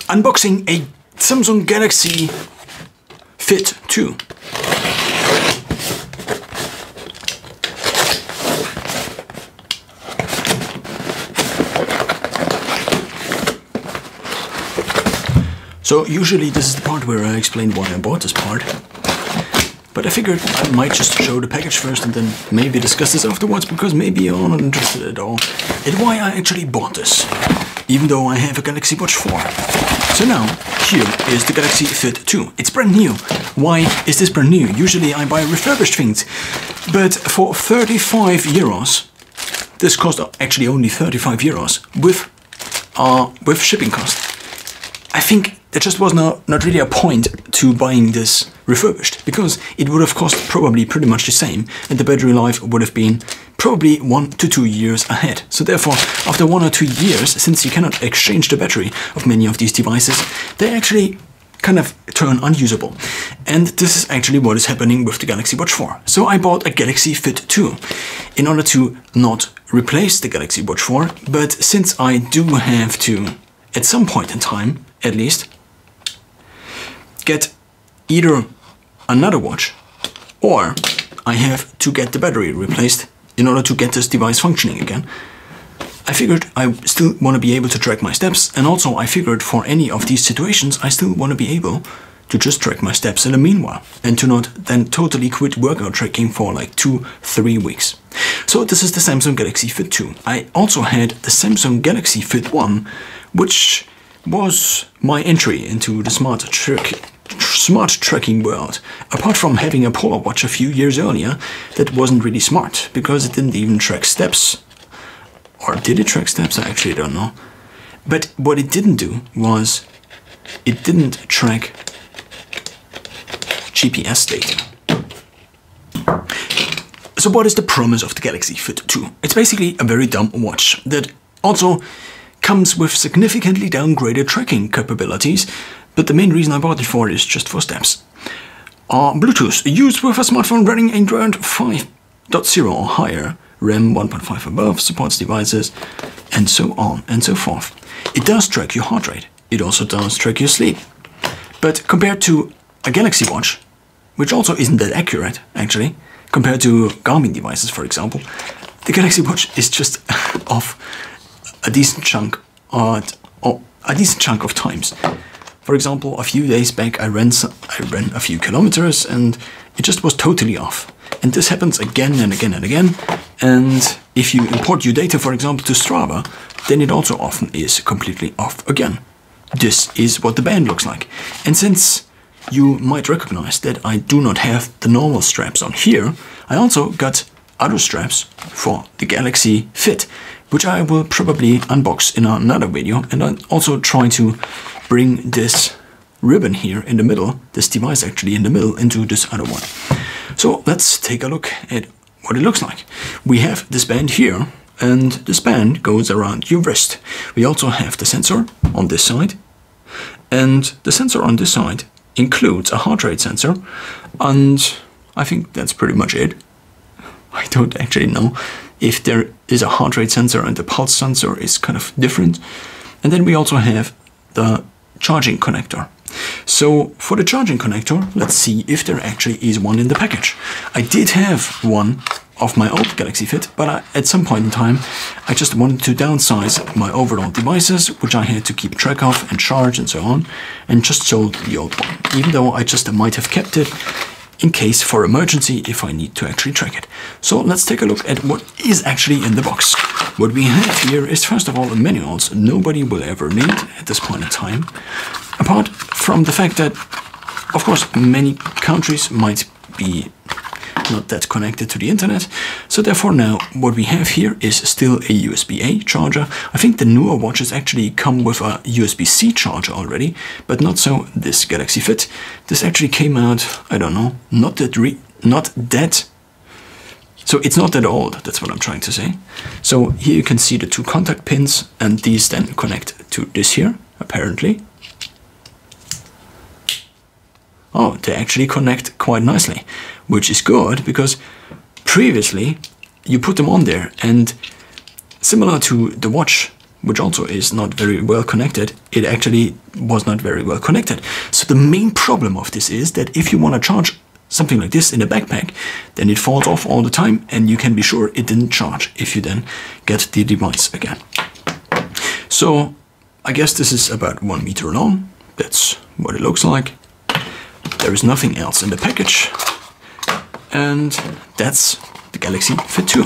unboxing a Samsung Galaxy Fit 2. So usually this is the part where I explain why I bought this part. But I figured I might just show the package first and then maybe discuss this afterwards, because maybe you're not interested at all in why I actually bought this, even though I have a Galaxy Watch 4. So now, here is the Galaxy Fit 2. It's brand new. Why is this brand new? Usually I buy refurbished things, but for 35 euros, this cost actually only 35 euros with shipping cost. I think there just was not really a point to buying this refurbished, because it would have cost probably pretty much the same and the battery life would have been probably 1 to 2 years ahead. So therefore, after 1 or 2 years, since you cannot exchange the battery of many of these devices, they actually kind of turn unusable. And this is actually what is happening with the Galaxy Watch 4. So I bought a Galaxy Fit 2 in order to not replace the Galaxy Watch 4, but since I do have to, at some point in time, at least, get either another watch or I have to get the battery replaced in order to get this device functioning again. I figured I still want to be able to track my steps, and also I figured for any of these situations I still want to be able to just track my steps in the meanwhile and to not then totally quit workout tracking for like 2-3 weeks. So this is the Samsung Galaxy Fit 2. I also had the Samsung Galaxy Fit 1, which was my entry into the smart tracking world. Apart from having a Polar Watch a few years earlier, that wasn't really smart because it didn't even track steps. Or did it track steps? I actually don't know. But what it didn't do was it didn't track GPS data. So what is the promise of the Galaxy Fit 2? It's basically a very dumb watch that also comes with significantly downgraded tracking capabilities, but the main reason I bought it for is just for steps. Bluetooth, used with a smartphone running Android 5.0 or higher, RAM 1.5 above, supports devices, and so on and so forth. It does track your heart rate. It also does track your sleep. But compared to a Galaxy Watch, which also isn't that accurate, actually, compared to Garmin devices, for example, the Galaxy Watch is just off a decent chunk of times. For example, a few days back I ran a few kilometers and it just was totally off. And this happens again and again and again. And if you import your data, for example, to Strava, then it also often is completely off again. This is what the band looks like. And since you might recognize that I do not have the normal straps on here, I also got other straps for the Galaxy Fit, which I will probably unbox in another video, and I'll also try to bring this ribbon here in the middle, this device actually in the middle, into this other one. So let's take a look at what it looks like. We have this band here, and this band goes around your wrist. We also have the sensor on this side, and the sensor on this side includes a heart rate sensor, and I think that's pretty much it. I don't actually know if there is a heart rate sensor and the pulse sensor is kind of different. And then we also have the charging connector. So for the charging connector, let's see if there actually is one in the package. I did have one of my old Galaxy Fit, but at some point in time, I just wanted to downsize my overall devices, which I had to keep track of and charge and so on, and just sold the old one, even though I just might have kept it in case for emergency if I need to actually track it. So let's take a look at what is actually in the box. What we have here is first of all manuals nobody will ever need at this point in time, apart from the fact that, of course, many countries might be not that connected to the internet, so therefore now what we have here is still a USB-A charger. I think the newer watches actually come with a USB-C charger already, but not so this Galaxy Fit. This actually came out, I don't know, so it's not that old, that's what I'm trying to say. So here you can see the two contact pins, and these then connect to this here, apparently. Oh, they actually connect quite nicely, which is good because previously you put them on there and similar to the watch which also is not very well connected, it actually was not very well connected. So the main problem of this is that if you want to charge something like this in a backpack, then it falls off all the time, and you can be sure it didn't charge if you then get the device again. So I guess this is about 1 meter long. That's what it looks like. There is nothing else in the package, and that's the Galaxy Fit 2.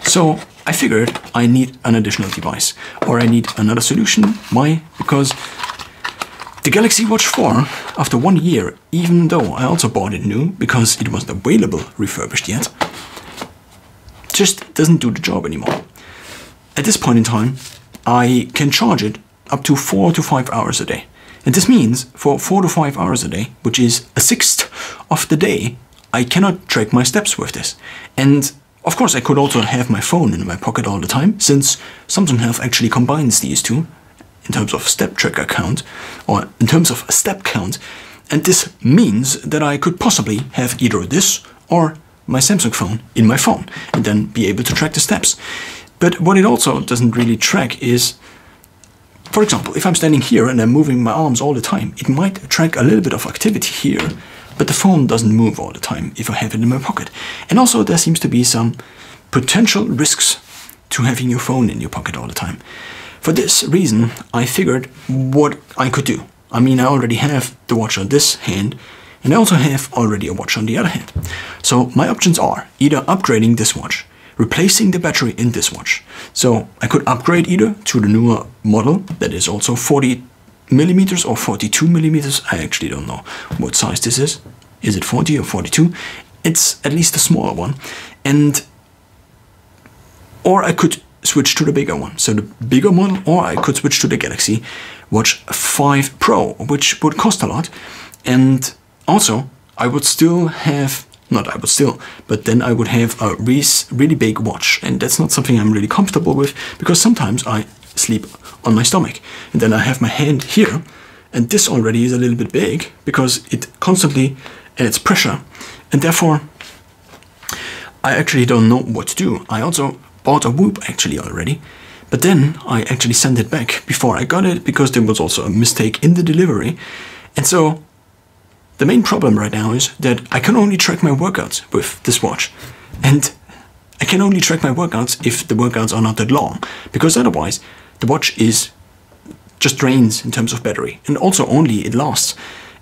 So I figured I need an additional device, or I need another solution. Why? Because the Galaxy Watch 4, after 1 year, even though I also bought it new because it wasn't available refurbished yet, just doesn't do the job anymore. At this point in time, I can charge it up to 4 to 5 hours a day. And this means for 4 to 5 hours a day, which is a sixth of the day, I cannot track my steps with this. And of course, I could also have my phone in my pocket all the time, since Samsung Health actually combines these two in terms of step tracker count, or in terms of step count. And this means that I could possibly have either this or my Samsung phone in my phone, and then be able to track the steps. But what it also doesn't really track is, for example, if I'm standing here and I'm moving my arms all the time, it might track a little bit of activity here, but the phone doesn't move all the time if I have it in my pocket. And also there seems to be some potential risks to having your phone in your pocket all the time. For this reason, I figured what I could do. I mean, I already have the watch on this hand, and I also have already a watch on the other hand. So my options are either upgrading this watch, replacing the battery in this watch. So I could upgrade either to the newer model that is also 40 millimeters or 42 millimeters. I actually don't know what size this is. Is it 40 or 42? It's at least a smaller one. Or I could switch to the bigger one. So the bigger model, or I could switch to the Galaxy Watch 5 Pro, which would cost a lot. And also I would still have, but then I would have a really big watch. And that's not something I'm really comfortable with, because sometimes I sleep on my stomach and then I have my hand here, and this already is a little bit big because it constantly adds pressure, and therefore I actually don't know what to do. I also bought a Whoop actually already, but then I actually sent it back before I got it because there was also a mistake in the delivery. And so the main problem right now is that I can only track my workouts with this watch, and I can only track my workouts if the workouts are not that long, because otherwise the watch just drains in terms of battery, and also only it lasts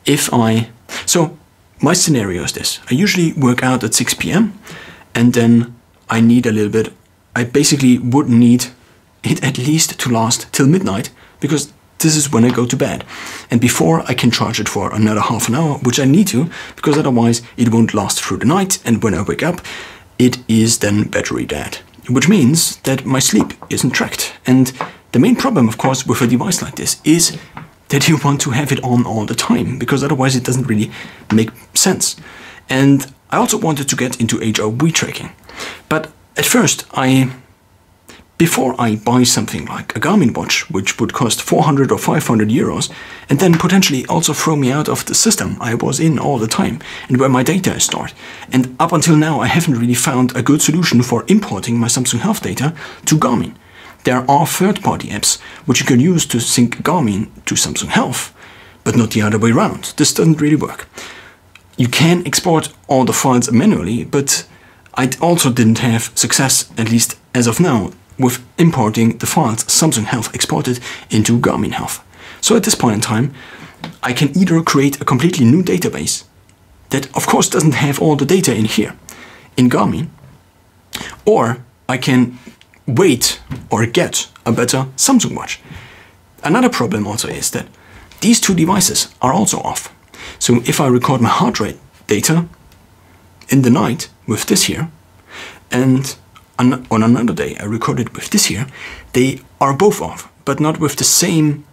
if so my scenario is this. I usually work out at 6 p.m. and then I need a little bit. I basically would need it at least to last till midnight, because this is when I go to bed. And before I can charge it for another half an hour, which I need to, because otherwise it won't last through the night. And when I wake up, it is then battery dead, which means that my sleep isn't tracked. And the main problem, of course, with a device like this is that you want to have it on all the time, because otherwise it doesn't really make sense. And I also wanted to get into HRV tracking. But at first, before I buy something like a Garmin watch, which would cost 400 or 500 euros, and then potentially also throw me out of the system I was in all the time, and where my data is stored. And up until now, I haven't really found a good solution for importing my Samsung Health data to Garmin. There are third-party apps which you can use to sync Garmin to Samsung Health, but not the other way around. This doesn't really work. You can export all the files manually, but I also didn't have success, at least as of now, with importing the files Samsung Health exported into Garmin Health. So at this point in time, I can either create a completely new database that of course doesn't have all the data in here, in Garmin, or I can wait or get a better Samsung watch. Another problem also is that these two devices are also off. So if I record my heart rate data in the night with this here, and on another day I record it with this here, they are both off, but not with the same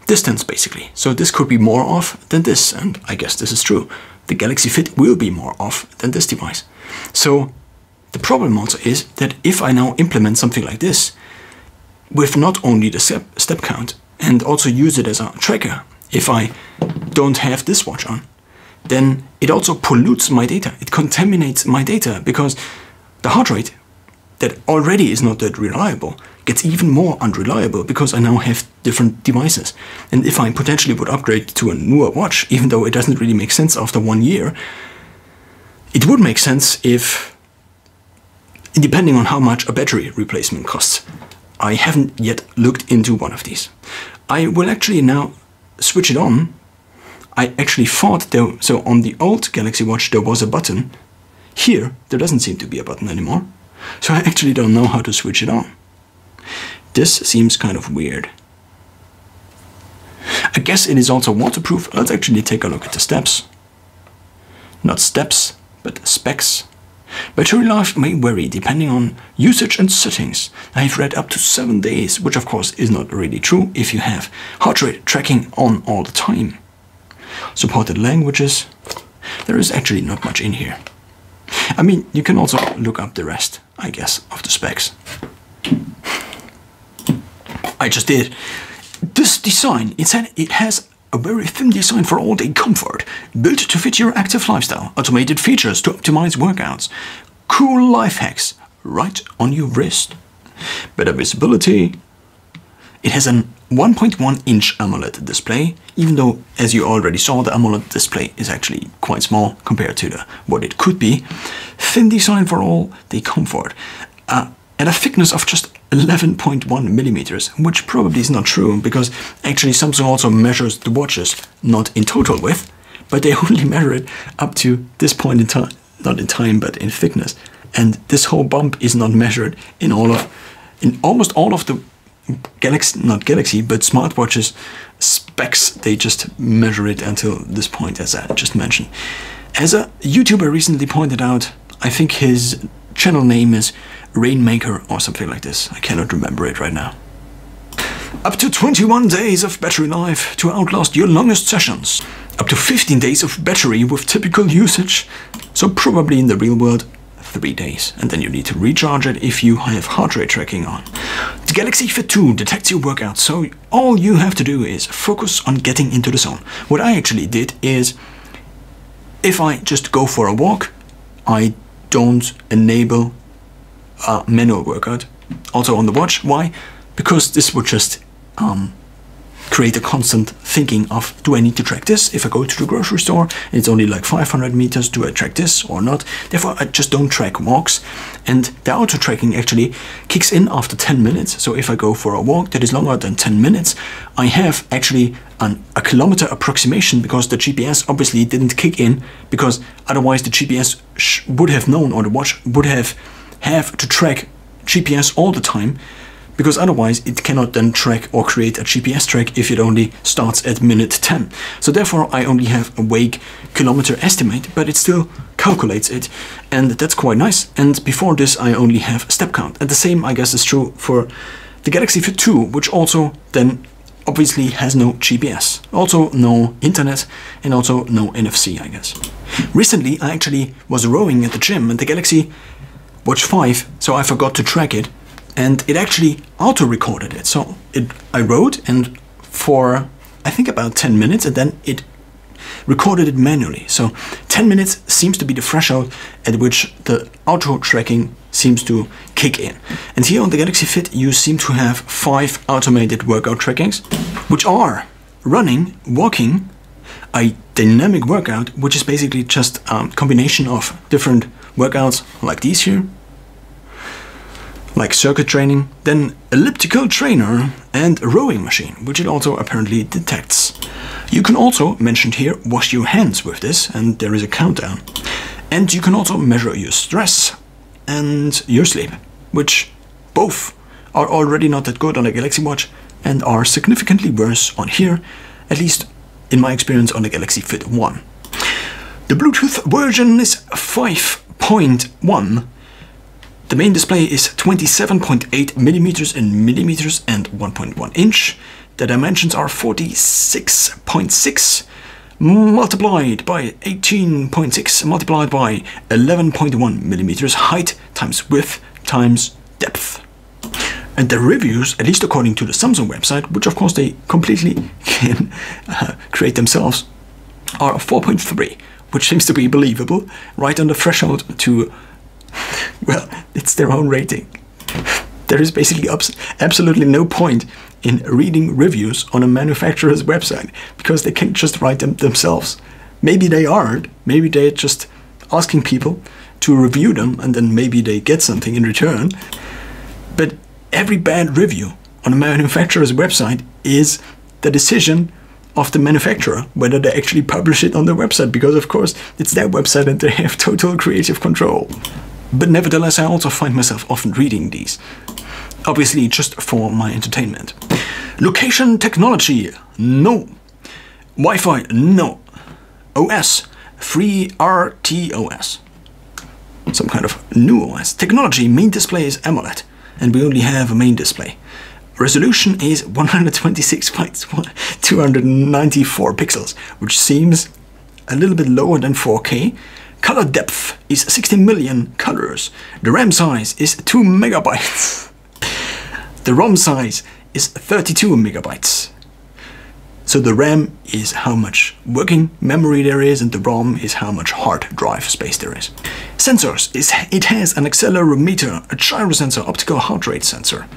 distance basically. So this could be more off than this, and I guess this is true. The Galaxy Fit will be more off than this device. So the problem also is that if I now implement something like this, with not only the step count, and also use it as a tracker, if I don't have this watch on, then it also pollutes my data. It contaminates my data, because the heart rate that already is not that reliable gets even more unreliable because I now have different devices. And if I potentially would upgrade to a newer watch, even though it doesn't really make sense after 1 year, it would make sense if, depending on how much a battery replacement costs. I haven't yet looked into one of these. I will actually now switch it on. I actually thought there, so on the old Galaxy Watch there was a button. Here there doesn't seem to be a button anymore. So I actually don't know how to switch it on. This seems kind of weird. I guess it is also waterproof. Let's actually take a look at the steps. Not steps, but specs. Battery life may vary depending on usage and settings. I've read up to 7 days, which of course is not really true if you have heart rate tracking on all the time. Supported languages. There is actually not much in here. I mean, you can also look up the rest, I guess, of the specs. I just did. This design, it has a very thin design for all-day comfort, built to fit your active lifestyle, automated features to optimize workouts, cool life hacks right on your wrist, better visibility. It has an 1.1-inch AMOLED display, even though, as you already saw, the AMOLED display is actually quite small compared to what it could be. Thin design for all-day comfort, and a thickness of just 11.1 millimeters, which probably is not true, because actually Samsung also measures the watches not in total width, but they only measure it up to this point in time, not in time, but in thickness. And this whole bump is not measured in almost all of the not Galaxy, but smartwatches specs. They just measure it until this point, as I just mentioned. As a YouTuber recently pointed out, I think his channel name is Rainmaker or something like this. I cannot remember it right now. Up to 21 days of battery life to outlast your longest sessions. Up to 15 days of battery with typical usage. So probably in the real world, 3 days. And then you need to recharge it if you have heart rate tracking on. The Galaxy Fit 2 detects your workout, so all you have to do is focus on getting into the zone. What I actually did is, if I just go for a walk, I don't enable a manual workout also on the watch. Why? Because this would just create a constant thinking of, do I need to track this? If I go to the grocery store, it's only like 500 meters, do I track this or not? Therefore, I just don't track walks. And the auto tracking actually kicks in after 10 minutes. So if I go for a walk that is longer than 10 minutes, I have actually a kilometer approximation, because the GPS obviously didn't kick in, because otherwise the GPS would have known, or the watch would have to track GPS all the time, because otherwise it cannot then track or create a GPS track if it only starts at minute 10. So therefore I only have a vague kilometer estimate, but it still calculates it, and that's quite nice. And before this I only have step count. And the same, I guess, is true for the Galaxy Fit 2, which also then obviously has no GPS, also no internet, and also no NFC, I guess. Recently I actually was rowing at the gym, and the Galaxy Watch 5, so I forgot to track it, and it actually auto-recorded it. So I rode, and for I think about 10 minutes, and then it recorded it manually. So 10 minutes seems to be the threshold at which the auto-tracking seems to kick in. And here on the Galaxy Fit you seem to have 5 automated workout trackings, which are running, walking, a dynamic workout, which is basically just a combination of different workouts like these here, like circuit training, then elliptical trainer and a rowing machine, which it also apparently detects. You can also, mentioned here, wash your hands with this, and there is a countdown. And you can also measure your stress and your sleep, which both are already not that good on a Galaxy Watch and are significantly worse on here, at least in my experience on the Galaxy Fit 1. The Bluetooth version is 5.1. The main display is 27.8 millimeters in millimeters and 1.1 inch. The dimensions are 46.6 multiplied by 18.6 multiplied by 11.1 millimeters height times width times depth. And the reviews, at least according to the Samsung website, which of course they completely can create themselves, are 4.3, which seems to be believable, right on the threshold to, well, it's their own rating. There is basically absolutely no point in reading reviews on a manufacturer's website because they can just write them themselves. Maybe they aren't. Maybe they're just asking people to review them and then maybe they get something in return. But every bad review on a manufacturer's website is the decision of the manufacturer whether they actually publish it on their website, because of course it's their website and they have total creative control. But nevertheless, I also find myself often reading these, obviously just for my entertainment. Location technology, no. Wi-Fi, no. OS, FreeRTOS. Some kind of new OS. Technology, main display is AMOLED, and we only have a main display. Resolution is 126 by 294 pixels, which seems a little bit lower than 4K. Color depth is 60 million colors. The RAM size is 2 megabytes. The ROM size is 32 megabytes. So the RAM is how much working memory there is, and the ROM is how much hard drive space there is. Sensors, it has an accelerometer, a gyro sensor, optical heart rate sensor.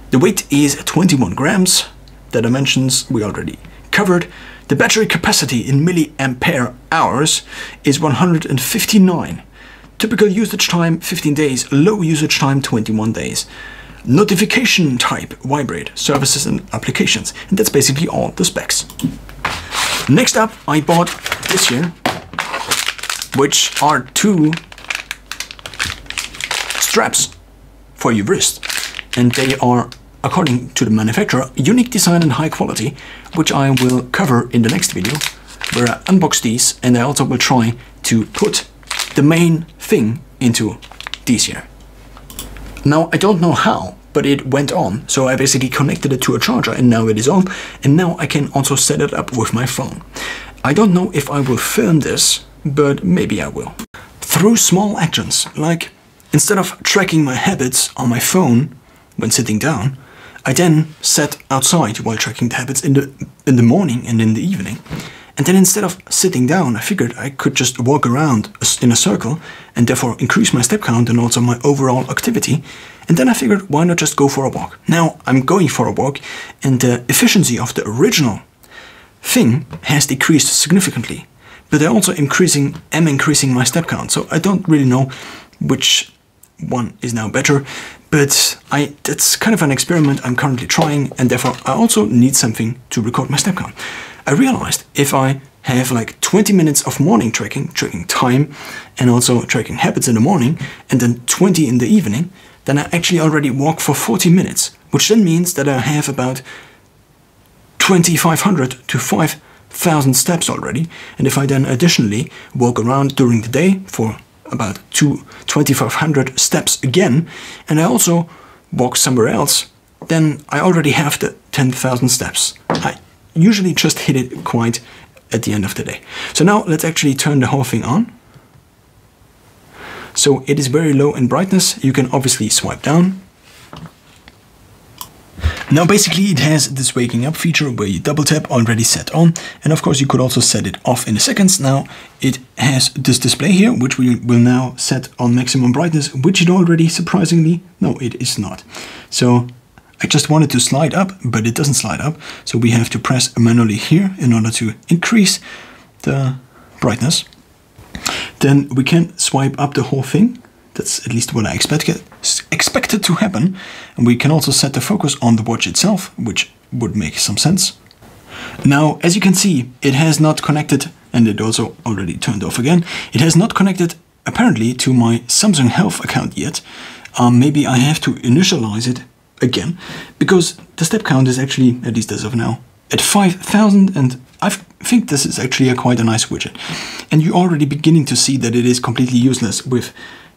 The weight is 21 grams. The dimensions we already covered. The battery capacity in milliampere hours is 159. Typical usage time 15 days, low usage time 21 days. Notification type vibrate, services and applications, and that's basically all the specs. Next up, I bought this here, which are two straps for your wrist, and they are, according to the manufacturer, unique design and high quality, which I will cover in the next video, where I unbox these and I also will try to put the main thing into these here. Now, I don't know how, but it went on, so I basically connected it to a charger and now it is on, and now I can also set it up with my phone. I don't know if I will film this, but maybe I will. Through small actions, like instead of tracking my habits on my phone when sitting down, I then sat outside while tracking the habits in the morning and in the evening. And then instead of sitting down, I figured I could just walk around in a circle and therefore increase my step count and also my overall activity. And then I figured, why not just go for a walk? Now I'm going for a walk and the efficiency of the original thing has decreased significantly. But I'm also increasing my step count. So I don't really know which one is now better. But that's kind of an experiment I'm currently trying, and therefore I also need something to record my step count. I realized if I have like 20 minutes of morning tracking time, and also tracking habits in the morning, and then 20 in the evening, then I actually already walk for 40 minutes, which then means that I have about 2,500 to 5,000 steps already. And if I then additionally walk around during the day for about 2,500 steps again, and I also walk somewhere else, then I already have the 10,000 steps. I usually just hit it quite at the end of the day. So now let's actually turn the whole thing on. So it is very low in brightness. You can obviously swipe down. Now basically it has this waking up feature where you double tap, already set on, and of course you could also set it off in a second. Now it has this display here, which we will now set on maximum brightness, which it already surprisingly, no, it is not. So I just wanted to slide up, but it doesn't slide up. So we have to press manually here in order to increase the brightness. Then we can swipe up the whole thing. That's at least what I expected to happen. And we can also set the focus on the watch itself, which would make some sense. Now, as you can see, it has not connected, and it also already turned off again. It has not connected apparently to my Samsung Health account yet. Maybe I have to initialize it again, because the step count is actually, at least as of now, at 5,000, and I think this is actually quite a nice widget. And you're already beginning to see that it is completely useless with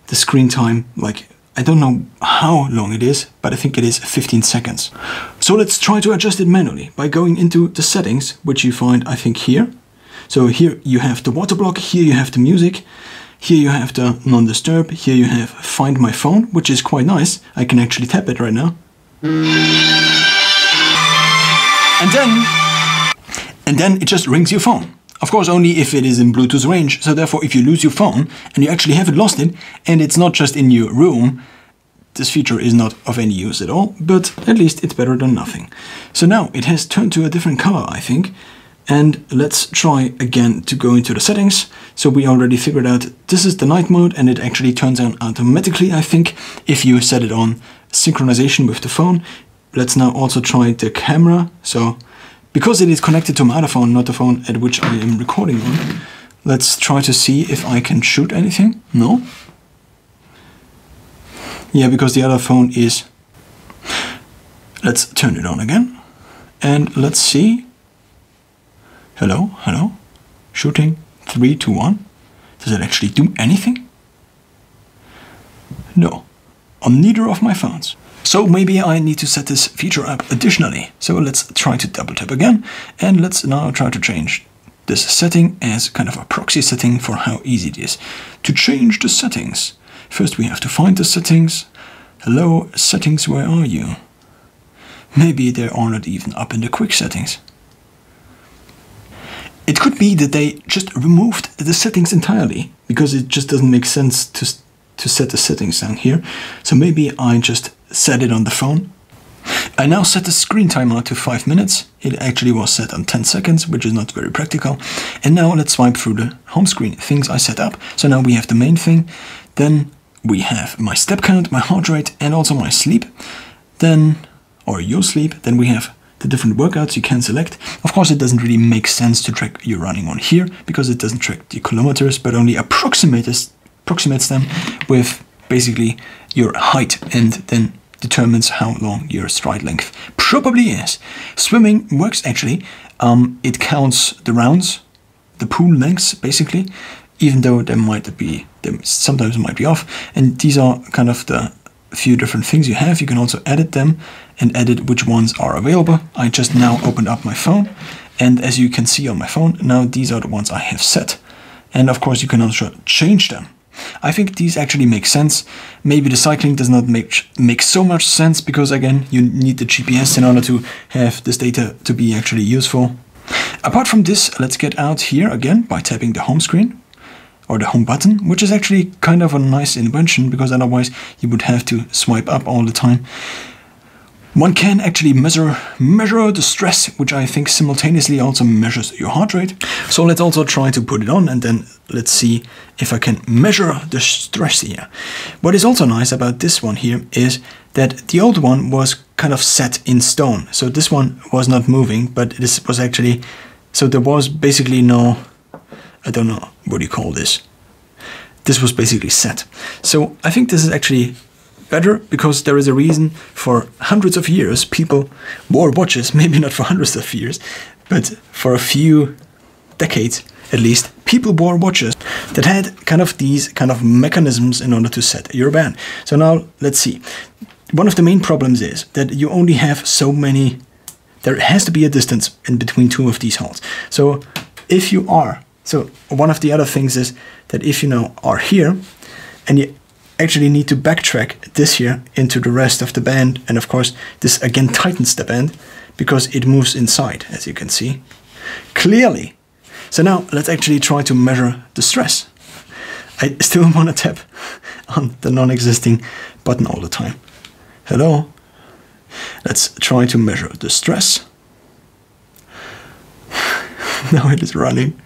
the screen time. Like, I don't know how long it is, but I think it is 15 seconds. So let's try to adjust it manually by going into the settings, which you find, I think, here. So here you have the water block, here you have the music, here you have the non-disturb, here you have find my phone, which is quite nice. I can actually tap it right now. And then it just rings your phone. Of course, only if it is in Bluetooth range. So therefore, if you lose your phone and you actually haven't lost it, and it's not just in your room, this feature is not of any use at all, but at least it's better than nothing. So now it has turned to a different color, I think. And let's try again to go into the settings. So we already figured out this is the night mode, and it actually turns on automatically, I think, if you set it on synchronization with the phone. Let's now also try the camera. So because it is connected to my other phone, not the phone at which I am recording on, let's try to see if I can shoot anything. No? Yeah, because the other phone is... Let's turn it on again. And let's see. Hello, hello. Shooting 3, 2, 1. Does it actually do anything? No. On neither of my phones. So maybe I need to set this feature up additionally. So let's try to double tap again. And let's now try to change this setting as kind of a proxy setting for how easy it is to change the settings. First we have to find the settings. Hello, settings, where are you? Maybe they are not even up in the quick settings. It could be that they just removed the settings entirely, because it just doesn't make sense to set the settings down here. So maybe I just set it on the phone. I now set the screen timer to 5 minutes. It actually was set on 10 seconds, which is not very practical. And now let's swipe through the home screen things I set up. So now we have the main thing. Then we have my step count, my heart rate, and also my sleep. Then, or your sleep. Then we have the different workouts you can select. Of course, it doesn't really make sense to track your running on here, because it doesn't track the kilometers, but only approximates them with basically your height, and then determines how long your stride length probably is. Swimming works actually. It counts the rounds, the pool lengths basically, even though they sometimes might be off. And these are kind of the few different things you have. You can also edit them and edit which ones are available. I just now opened up my phone, and as you can see on my phone, now these are the ones I have set. And of course you can also change them. I think these actually make sense. Maybe the cycling does not make so much sense, because again, you need the GPS in order to have this data to be actually useful. Apart from this, let's get out here again by tapping the home screen, or the home button, which is actually kind of a nice invention, because otherwise you would have to swipe up all the time. One can actually measure the stress, which I think simultaneously also measures your heart rate. So let's also try to put it on, and then let's see if I can measure the stress here. What is also nice about this one here is that the old one was kind of set in stone. So this one was not moving, but this was actually, so there was basically no, I don't know, what do you call this? This was basically set. So I think this is actually better, because there is a reason for hundreds of years people wore watches, maybe not for hundreds of years, but for a few decades at least, people wore watches that had kind of these kind of mechanisms in order to set your band. So now let's see. One of the main problems is that you only have so many, there has to be a distance in between two of these holes. So if you are, so one of the other things is that if you now are here, and you actually need to backtrack this here into the rest of the band, and of course this again tightens the band because it moves inside, as you can see clearly. So now let's actually try to measure the stress. I still want to tap on the non-existing button all the time. Hello. Let's try to measure the stress. Now it is running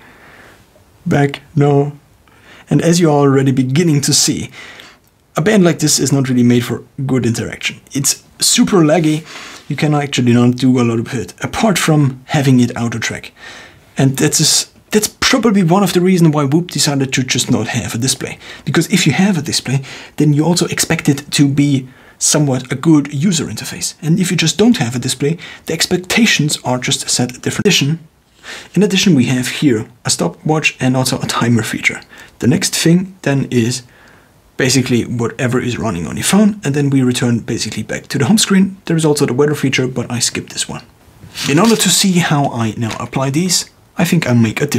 back. No. And as you're already beginning to see, a band like this is not really made for good interaction. It's super laggy. You can actually not do a lot of it apart from having it auto track. And that's probably one of the reasons why Whoop decided to just not have a display. Because if you have a display, then you also expect it to be somewhat a good user interface. And if you just don't have a display, the expectations are just set different. In addition, we have here a stopwatch and also a timer feature. The next thing then is basically whatever is running on your phone, and then we return basically back to the home screen. There is also the weather feature, but I skipped this one. In order to see how I now apply these, I think I'll make a different